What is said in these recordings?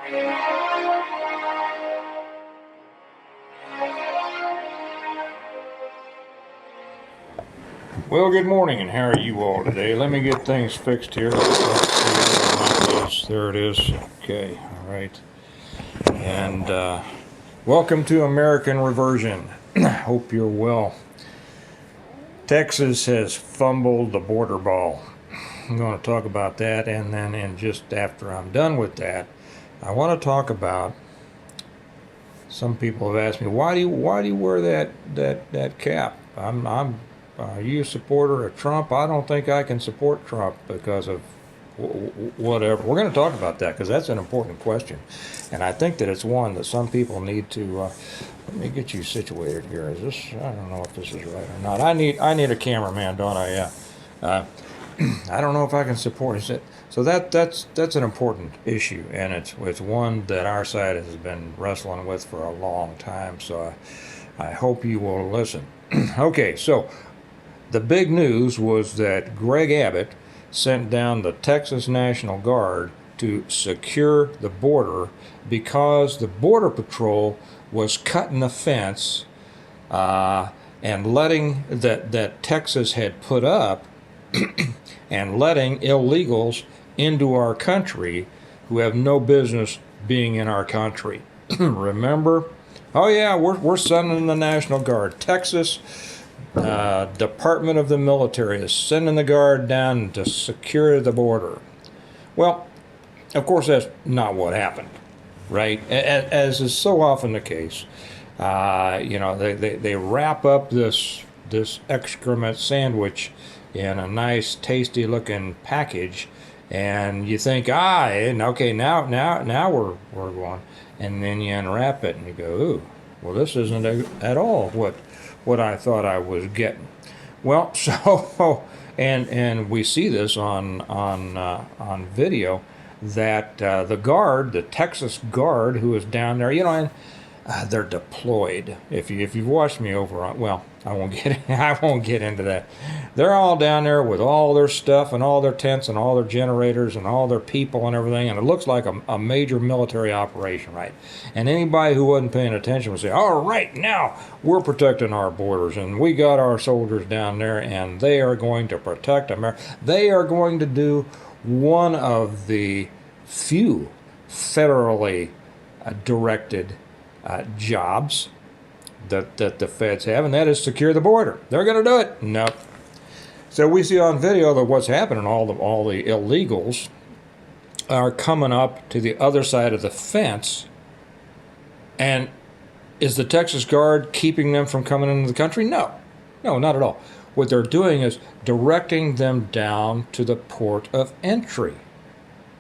Well, good morning, and how are you all today? Let me get things fixed here. There it is. Okay, all right. And welcome to American Reversion. Hope you're well. Texas has fumbled the border ball. I'm going to talk about that, and then just after I'm done with that, I want to talk about. Some people have asked me, why do you wear that cap? Are you a supporter of Trump? I don't think I can support Trump because of whatever. We're going to talk about that because that's an important question, and I think that it's one that some people need to. Let me get you situated here. Is this? I don't know if this is right or not. I need a cameraman, don't I? Yeah. I don't know if I can support it. So that's an important issue, and it's one that our side has been wrestling with for a long time. So I hope you will listen. Okay, so the big news was that Greg Abbott sent down the Texas National Guard to secure the border because the Border Patrol was cutting the fence and letting that Texas had put up and letting illegals into our country who have no business being in our country. Remember? Oh yeah, we're sending the National Guard. Texas Department of the Military is sending the Guard down to secure the border. Well, of course that's not what happened, right? As is so often the case. They wrap up this excrement sandwich in a nice, tasty-looking package, and you think, okay, now we're going, and then you unwrap it and you go, ooh, well, this isn't at all what I thought I was getting. Well, so and we see this on video that the Texas Guard who is down there, and they're deployed. If you've watched me over on, well, I won't get into that. They're all down there with all their stuff and all their tents and all their generators and all their people and everything, and it looks like a major military operation, right? And anybody who wasn't paying attention would say, all right, now we're protecting our borders, and we got our soldiers down there, and they are going to protect America. They are going to do one of the few federally directed jobs that the feds have, and that is secure the border. They're going to do it. Nope. So we see on video that what's happening, all the illegals are coming up to the other side of the fence, and is the Texas Guard keeping them from coming into the country? No, not at all. What they're doing is directing them down to the port of entry,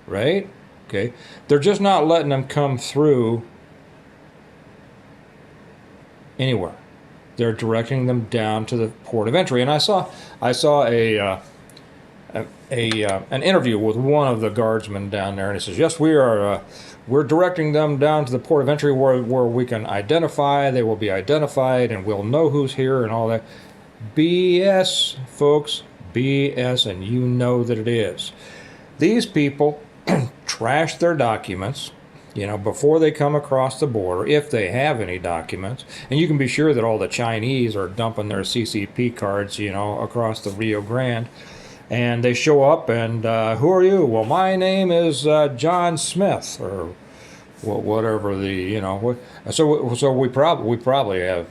right? Okay. They're just not letting them come through anywhere. They're directing them down to the port of entry. And I saw an interview with one of the guardsmen down there, and he says, yes, we're directing them down to the port of entry where we can identify. They will be identified, and we'll know who's here and all that. BS, folks, BS, and you know that it is. These people trash their documents, before they come across the border, if they have any documents. And you can be sure that all the Chinese are dumping their CCP cards, across the Rio Grande. And they show up, and who are you? Well, my name is John Smith, or whatever the, So we probably have,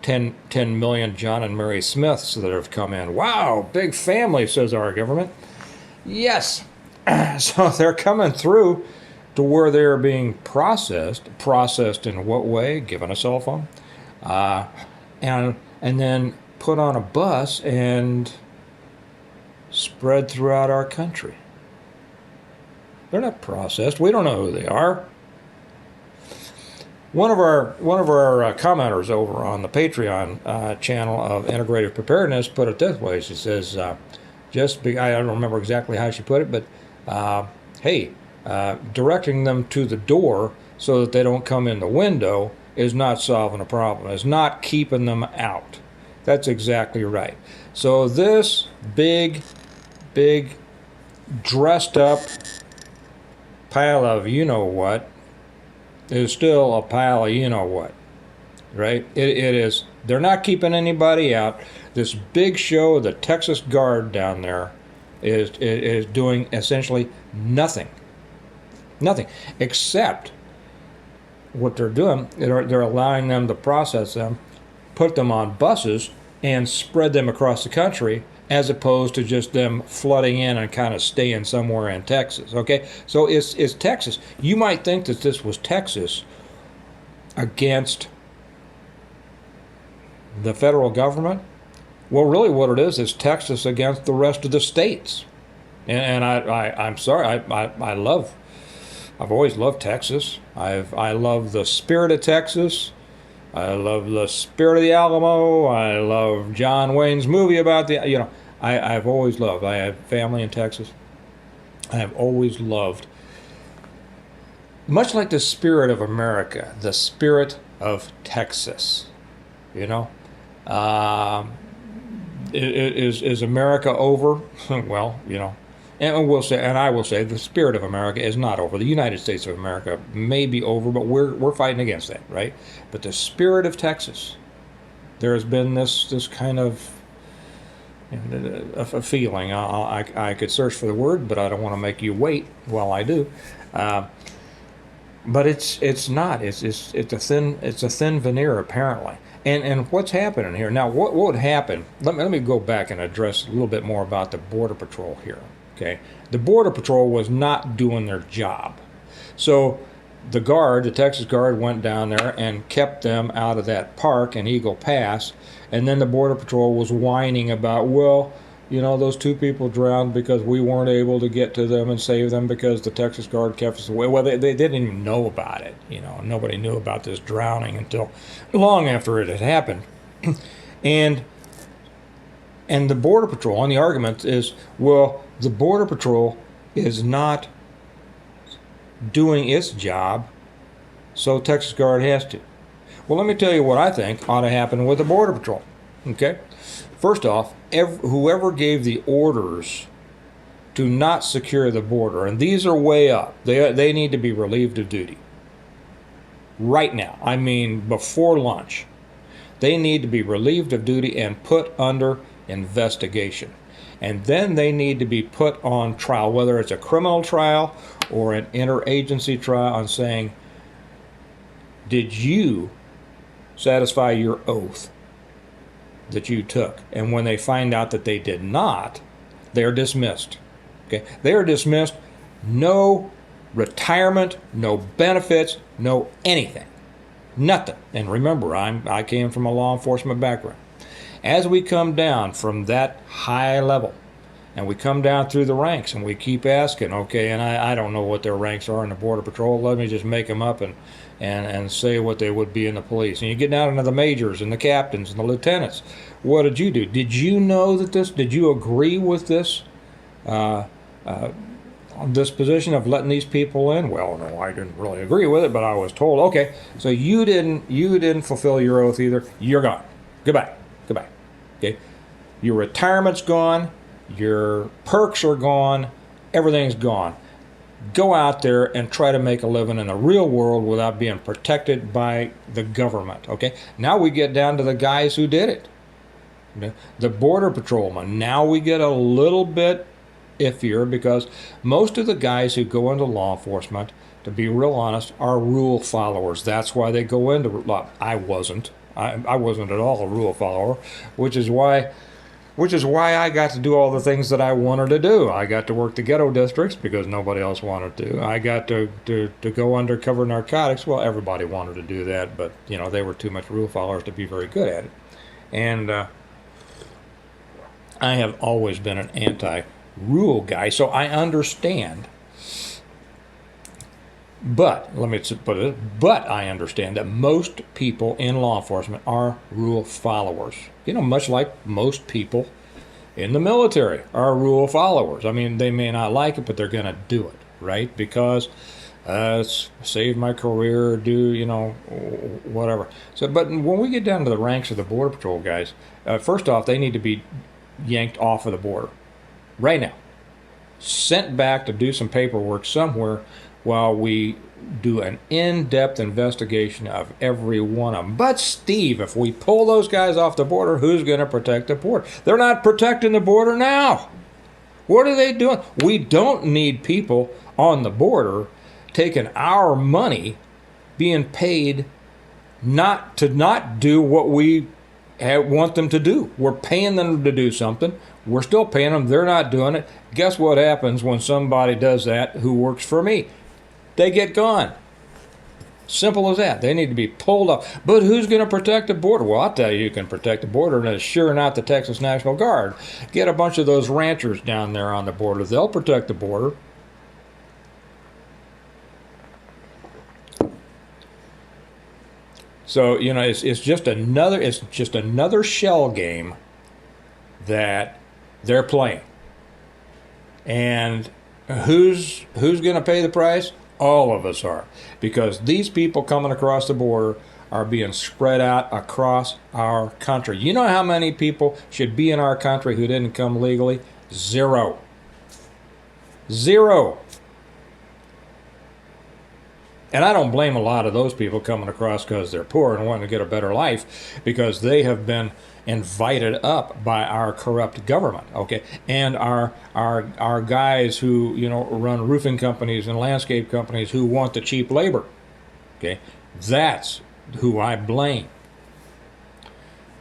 10 million John and Mary Smiths that have come in. Wow, big family, says our government. Yes. So they're coming through to where they're being processed. Processed in what way? Given a cell phone, and then put on a bus and spread throughout our country. They're not processed. We don't know who they are. One of our commenters over on the Patreon channel of Integrative Preparedness put it this way. She says, I don't remember exactly how she put it, but directing them to the door so that they don't come in the window is not solving a problem. It's not keeping them out. That's exactly right. So this big, dressed up pile of you know what is still a pile of you know what, right? It is. They're not keeping anybody out. This big show, the Texas Guard down there, is doing essentially nothing, except what they're doing. They're allowing them to process them, put them on buses, and spread them across the country, as opposed to just them flooding in and kind of staying somewhere in Texas. Okay, so it's Texas. You might think that this was Texas against the federal government. Well, really, what it is Texas against the rest of the states. And I'm sorry, I've always loved Texas. I love the spirit of Texas. I love the spirit of the Alamo. I love John Wayne's movie about I've always loved. I have family in Texas. I have always loved, much like the spirit of America, the spirit of Texas. Is America over? Well, and I will say, the spirit of America is not over. The United States of America may be over, but we're fighting against that, right? But the spirit of Texas, there has been this kind of a feeling. I could search for the word, but I don't want to make you wait while I do. But it's not. It's a thin veneer apparently. And what's happening here now? What would happen? Let me go back and address a little bit more about the Border Patrol here. Okay, the Border Patrol was not doing their job, so the Texas Guard, went down there and kept them out of that park in Eagle Pass, and then the Border Patrol was whining about, well, those two people drowned because we weren't able to get to them and save them because the Texas Guard kept us away. Well, they didn't even know about it. Nobody knew about this drowning until long after it had happened. And the Border Patrol, and the argument is, well, the Border Patrol is not doing its job, so Texas Guard has to. Well, let me tell you what I think ought to happen with the Border Patrol. Okay? First off, whoever gave the orders to not secure the border, and these are way up, they need to be relieved of duty. Right now. I mean, before lunch. They need to be relieved of duty and put under investigation. And then they need to be put on trial, whether it's a criminal trial or an interagency trial, on saying, did you satisfy your oath that you took? And when they find out that they did not, they're dismissed. Okay, they are dismissed. No retirement, no benefits, no anything, nothing. And remember, I came from a law enforcement background. As we come down from that high level, and we come down through the ranks, and we keep asking, okay, and I don't know what their ranks are in the Border Patrol. Let me just make them up and say what they would be in the police. And you get down into the majors and the captains and the lieutenants. What did you do? Did you know that did you agree with this this position of letting these people in? Well, no, I didn't really agree with it, but I was told. Okay, so you didn't fulfill your oath either. You're gone. Goodbye. Okay, your retirement's gone. Your perks are gone. Everything's gone. Go out there and try to make a living in the real world without being protected by the government. Okay, now we get down to the guys who did it. The Border Patrolmen. Now we get a little bit iffier, because most of the guys who go into law enforcement, to be real honest, are rule followers. That's why they go into law. I wasn't. I wasn't at all a rule follower, which is why I got to do all the things that I wanted to do. I got to work the ghetto districts because nobody else wanted to. I got to go undercover narcotics. Well, everybody wanted to do that, but they were too much rule followers to be very good at it. And I have always been an anti-rule guy, so I understand. But let me put it. But I understand that most people in law enforcement are rule followers. Much like most people in the military are rule followers. I mean, they may not like it, but they're going to do it, right? Because it's saved my career, whatever. So, but when we get down to the ranks of the Border Patrol guys, first off, they need to be yanked off of the border right now. sent back to do some paperwork somewhere while we do an in-depth investigation of every one of them. But Steve, if we pull those guys off the border, who's going to protect the border? They're not protecting the border now. What are they doing? We don't need people on the border taking our money, being paid not do what we want them to do. We're paying them to do something. We're still paying them. They're not doing it. Guess what happens when somebody does that who works for me? They get gone. Simple as that. They need to be pulled up. But who's going to protect the border? Well, I'll tell you who can protect the border, and it's sure not the Texas National Guard. Get a bunch of those ranchers down there on the border. They'll protect the border. So, you know, it's just another shell game that they're playing. And who's going to pay the price? All of us are, because these people coming across the border are being spread out across our country. You know how many people should be in our country who didn't come legally? Zero. And I don't blame a lot of those people coming across because they're poor and wanting to get a better life, because they have been invited up by our corrupt government, okay? And our guys who, you know, run roofing companies and landscape companies who want the cheap labor, okay? That's who I blame.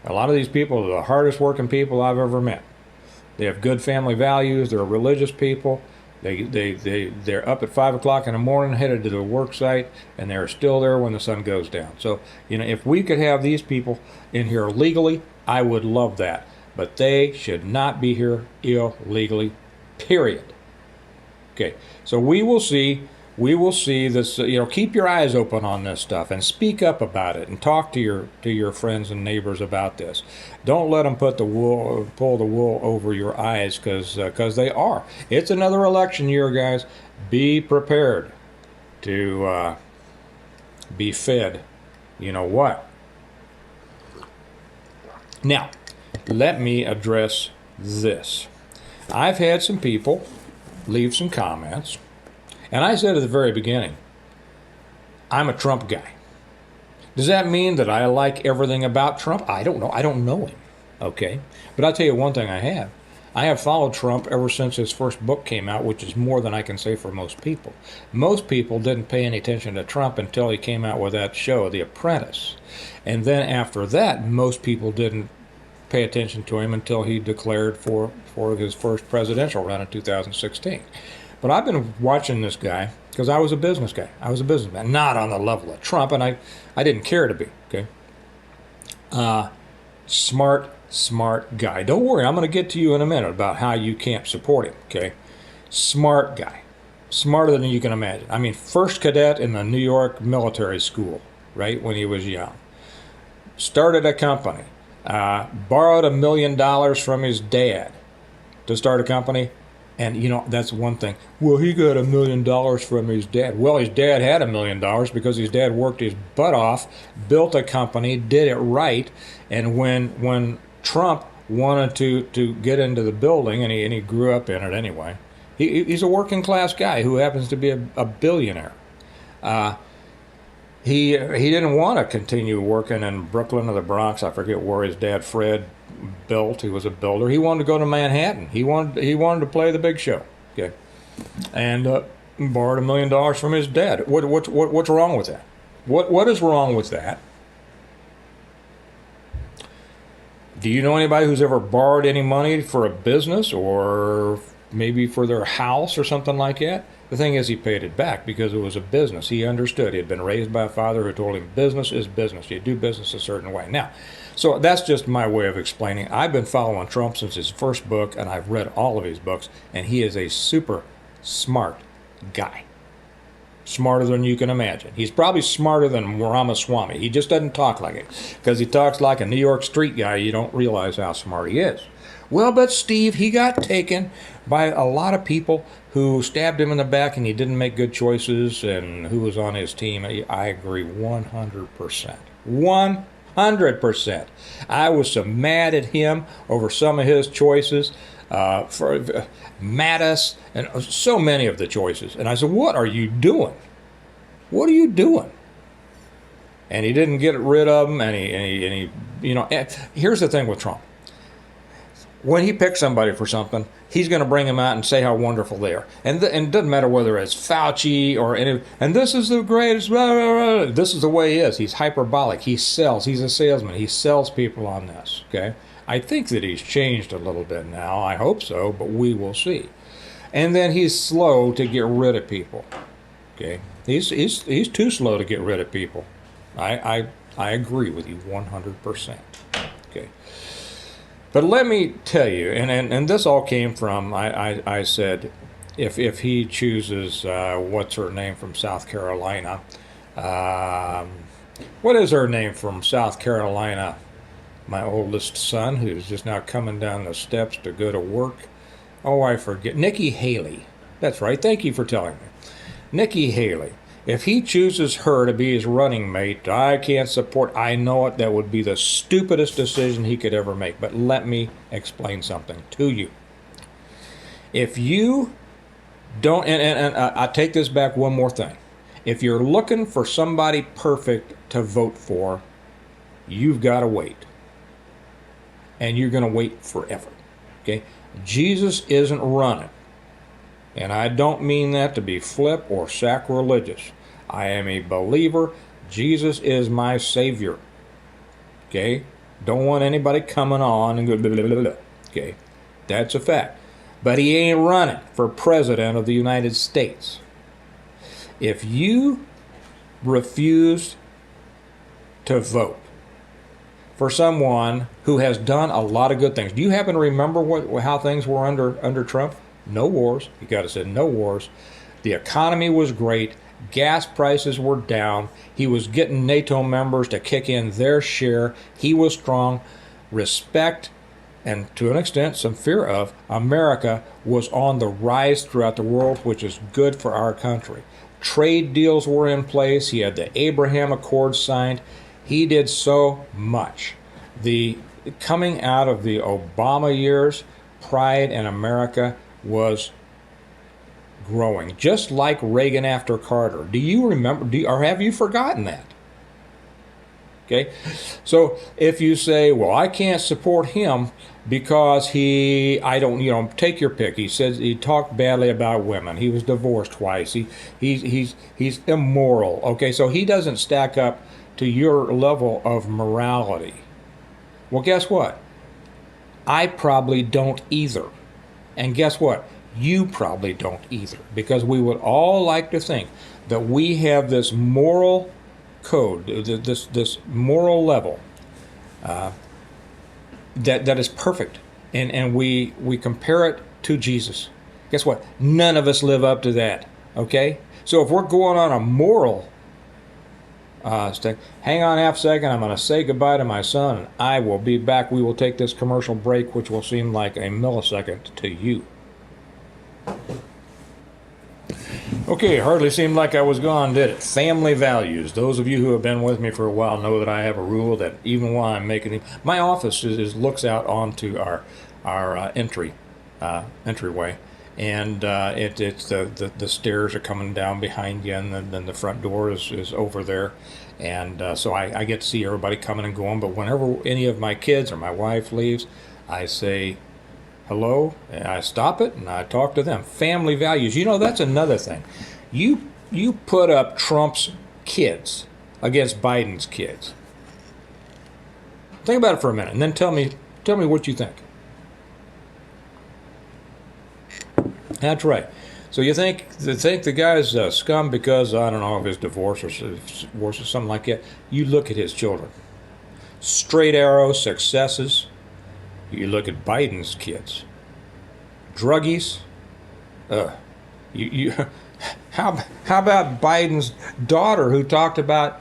A lot of these people are the hardest working people I've ever met. They have good family values. They're religious people. They're up at 5 o'clock in the morning, headed to the work site, and they're still there when the sun goes down. So, you know, if we could have these people in here legally, I would love that. But they should not be here illegally, period. Okay, so we will see this. You know, keep your eyes open on this stuff and speak up about it and talk to your friends and neighbors about this. Don't let them pull the wool over your eyes, because they are. It's another election year, guys. Be prepared to be fed. You know what? Now, let me address this. I've had some people leave some comments. And I said at the very beginning, I'm a Trump guy. Does that mean that I like everything about Trump? I don't know. I don't know him. Okay. But I'll tell you one thing I have. I have followed Trump ever since his first book came out, which is more than I can say for most people. Most people didn't pay any attention to Trump until he came out with that show, The Apprentice. And then after that, most people didn't pay attention to him until he declared for his first presidential run in 2016. But I've been watching this guy because I was a business guy. I was a businessman, not on the level of Trump, and I didn't care to be, okay? Smart guy. Don't worry, I'm going to get to you in a minute about how you can't support him, okay? Smart guy. Smarter than you can imagine. I mean, first cadet in the New York military school, right, when he was young. Started a company. Borrowed $1 million from his dad to start a company. And, you know, that's one thing. Well, he got $1 million from his dad. Well, his dad had $1 million because his dad worked his butt off, built a company, did it right. And when Trump wanted to get into the building, and he grew up in it anyway, he's a working class guy who happens to be a billionaire. He didn't want to continue working in Brooklyn or the Bronx. I forget where his dad, Fred, built. He was a builder. He wanted to go to Manhattan. He wanted to play the big show. Okay, and borrowed $1 million from his dad. What's wrong with that? What is wrong with that? Do you know anybody who's ever borrowed any money for a business or maybe for their house or something like that? The thing is, he paid it back because it was a business. He understood. He had been raised by a father who told him business is business. You do business a certain way. Now, so that's just my way of explaining. I've been following Trump since his first book, and I've read all of his books, and he is a super smart guy. Smarter than you can imagine. He's probably smarter than Ramaswamy. He just doesn't talk like it. Because he talks like a New York street guy, you don't realize how smart he is. Well, but Steve, he got taken by a lot of people who stabbed him in the back and he didn't make good choices, and who was on his team. I agree 100%. 100%. I was so mad at him over some of his choices for Mattis, and so many of the choices. And I said, what are you doing? What are you doing? And he didn't get rid of them. And he here's the thing with Trump. When he picks somebody for something, he's going to bring them out and say how wonderful they are. And it doesn't matter whether it's Fauci or any, and this is the greatest, blah, blah, blah. This is the way he is. He's hyperbolic. He sells. He's a salesman. He sells people on this, okay? I think that he's changed a little bit now. I hope so, but we will see. And then he's slow to get rid of people, okay? He's too slow to get rid of people. I agree with you 100%, okay? But let me tell you, and this all came from, I said, if he chooses, what's her name from South Carolina? What is her name from South Carolina? My oldest son, who's just now coming down the steps to go to work. Oh, I forget. Nikki Haley. That's right. Thank you for telling me. Nikki Haley. If he chooses her to be his running mate, I can't support. I know it. That would be the stupidest decision he could ever make. But let me explain something to you. If you don't, and I take this back one more thing. If you're looking for somebody perfect to vote for, you've got to wait. And you're going to wait forever. Okay? Jesus isn't running. And I don't mean that to be flip or sacrilegious. I am a believer. Jesus is my Savior. Okay? Don't want anybody coming on and go blah, blah, blah, blah. Okay? That's a fact. But he ain't running for president of the United States. If you refuse to vote for someone who has done a lot of good things, do you happen to remember how things were under Trump? No wars. You got to say no wars. The economy was great. Gas prices were down. He was getting NATO members to kick in their share. He was strong. Respect, and to an extent, some fear of America was on the rise throughout the world, which is good for our country. Trade deals were in place. He had the Abraham Accords signed. He did so much. The coming out of the Obama years, pride in America was growing, just like Reagan after Carter. Do you remember, or have you forgotten that? Okay, so if you say, well, I can't support him because take your pick. He says he talked badly about women. He was divorced twice. He's immoral. Okay, so he doesn't stack up to your level of morality. Well, guess what? I probably don't either. And guess what? You probably don't either, because we would all like to think that we have this moral code, this moral level that is perfect, and we compare it to Jesus. Guess what? None of us live up to that. Okay, so if we're going on a moral stick, hang on half a second. I'm going to say goodbye to my son, and I will be back. We will take this commercial break, which will seem like a millisecond to you. Okay, hardly seemed like I was gone, did it? Family values. Those of you who have been with me for a while know that I have a rule that even while I'm making my office looks out onto our entryway, and it's the stairs are coming down behind you, and then the front door is over there, and so I get to see everybody coming and going. But whenever any of my kids or my wife leaves, I say hello, and I stop it, and I talk to them. Family values. You know, that's another thing. You put up Trump's kids against Biden's kids. Think about it for a minute, and then tell me what you think. That's right. So you think the guy's scum because, I don't know, of his divorce or something like that. You look at his children. Straight arrow successes. You look at Biden's kids, druggies. How about Biden's daughter, who talked about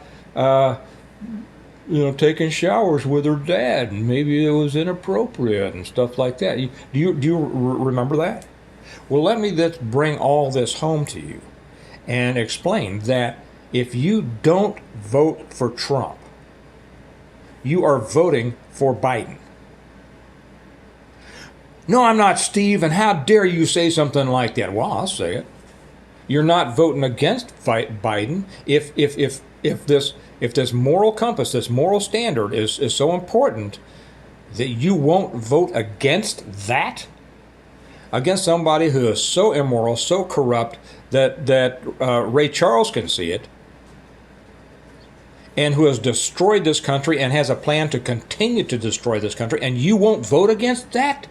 taking showers with her dad, and maybe it was inappropriate and stuff like that. Do you remember that? Well, let me just bring all this home to you and explain that if you don't vote for Trump, you are voting for Biden. No, I'm not, Steve, and how dare you say something like that? Well, I'll say it. You're not voting against Biden if this moral compass, this moral standard is so important that you won't vote against that, against somebody who is so immoral, so corrupt that Ray Charles can see it, and who has destroyed this country and has a plan to continue to destroy this country, and you won't vote against that?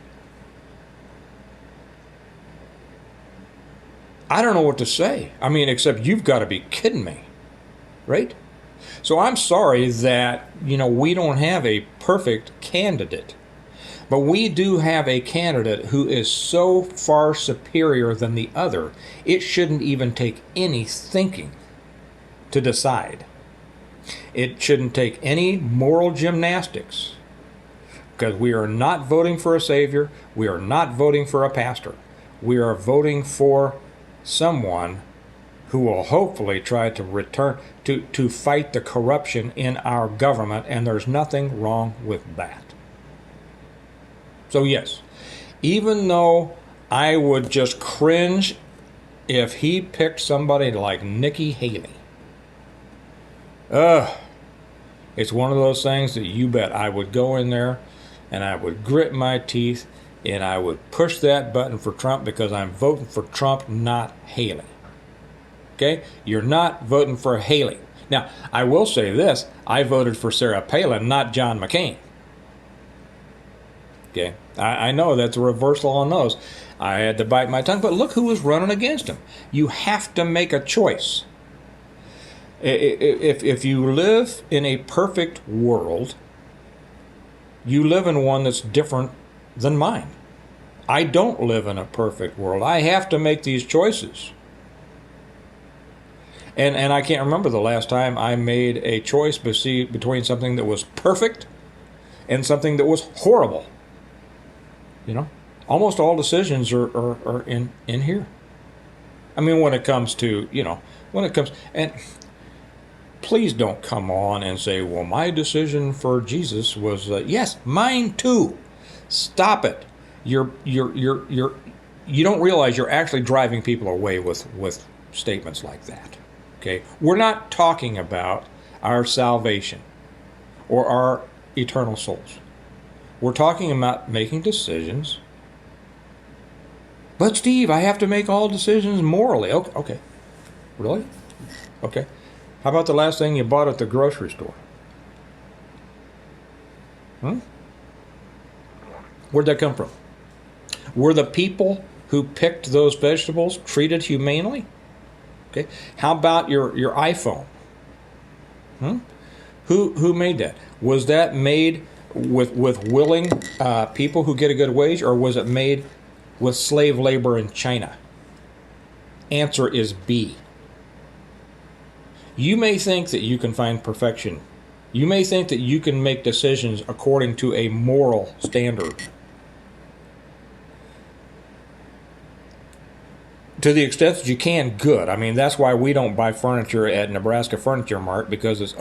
I don't know what to say. I mean, except you've got to be kidding me, right? So I'm sorry that, we don't have a perfect candidate, but we do have a candidate who is so far superior than the other, it shouldn't even take any thinking to decide. It shouldn't take any moral gymnastics, because we are not voting for a savior. We are not voting for a pastor. We are voting for someone who will hopefully try to return to fight the corruption in our government, and there's nothing wrong with that. So yes, even though I would just cringe if he picked somebody like Nikki Haley, it's one of those things that you bet I would go in there and I would grit my teeth and I would push that button for Trump, because I'm voting for Trump, not Haley. Okay? You're not voting for Haley. Now, I will say this. I voted for Sarah Palin, not John McCain. Okay? I know that's a reversal on those. I had to bite my tongue, but look who was running against him. You have to make a choice. If you live in a perfect world, you live in one that's different than mine. I don't live in a perfect world. I have to make these choices. And I can't remember the last time I made a choice between something that was perfect and something that was horrible. Almost all decisions are in here. I mean, when it comes to, and please don't come on and say, well, my decision for Jesus was, yes, mine too. Stop it. You don't realize you're actually driving people away with statements like that. Okay? We're not talking about our salvation or our eternal souls. We're talking about making decisions. But Steve, I have to make all decisions morally. Okay. Really? Okay. How about the last thing you bought at the grocery store? Where'd that come from? Were the people who picked those vegetables treated humanely? Okay. How about your iPhone? Who made that? Was that made with willing people who get a good wage, or was it made with slave labor in China? Answer is B. You may think that you can find perfection. You may think that you can make decisions according to a moral standard. To the extent that you can, good. I mean, that's why we don't buy furniture at Nebraska Furniture Mart, because it's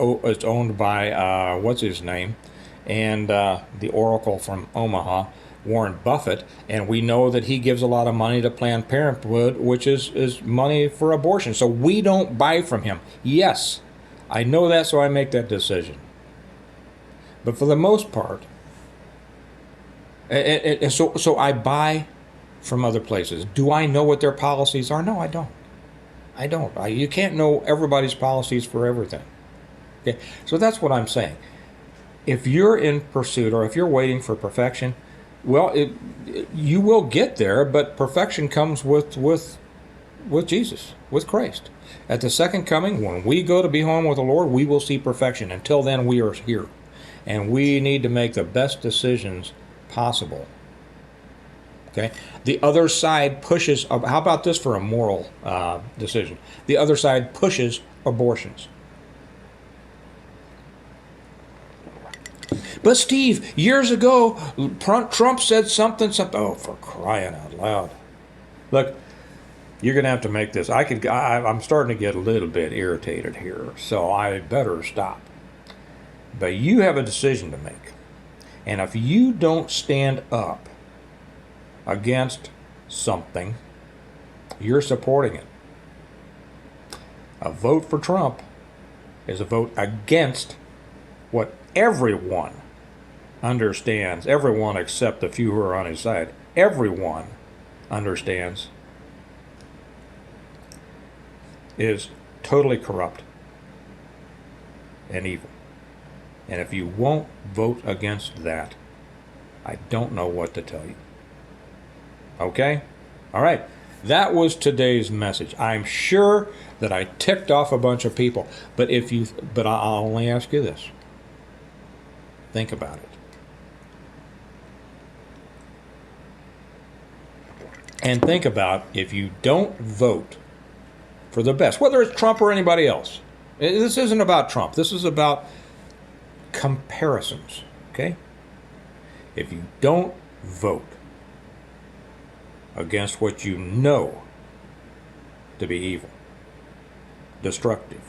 owned by, what's his name, and the Oracle from Omaha, Warren Buffett, and we know that he gives a lot of money to Planned Parenthood, which is money for abortion. So we don't buy from him. Yes, I know that, so I make that decision. But for the most part, so I buy from other places. Do I know what their policies are? No, I don't. You can't know everybody's policies for everything. Okay, so that's what I'm saying. If you're in pursuit, or if you're waiting for perfection, well, you will get there, but perfection comes with Jesus, with Christ. At the second coming, when we go to be home with the Lord, we will see perfection. Until then, we are here, and we need to make the best decisions possible. Okay. The other side pushes. How about this for a moral decision? The other side pushes abortions. But Steve, years ago, Trump said something. Oh, for crying out loud! Look, you're gonna have to make this. I'm starting to get a little bit irritated here, so I better stop. But you have a decision to make, and if you don't stand up against something, you're supporting it. A vote for Trump is a vote against what everyone understands, everyone except the few who are on his side, everyone understands is totally corrupt and evil. And if you won't vote against that, I don't know what to tell you. Okay? All right. That was today's message. I'm sure that I ticked off a bunch of people, but I'll only ask you this. Think about it. And think about if you don't vote for the best, whether it's Trump or anybody else. This isn't about Trump. This is about comparisons, okay? If you don't vote against what you know to be evil, destructive,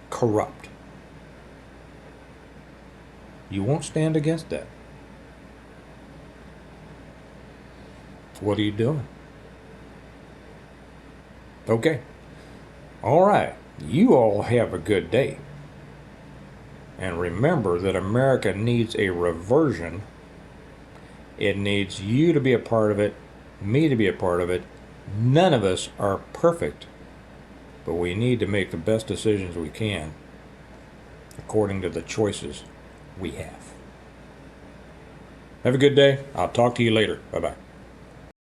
corrupt, you won't stand against that. What are you doing? Okay. All right. You all have a good day. And remember that America needs a reversion. It needs you to be a part of it, me to be a part of it. None of us are perfect, but we need to make the best decisions we can according to the choices we have. Have a good day. I'll talk to you later. Bye-bye.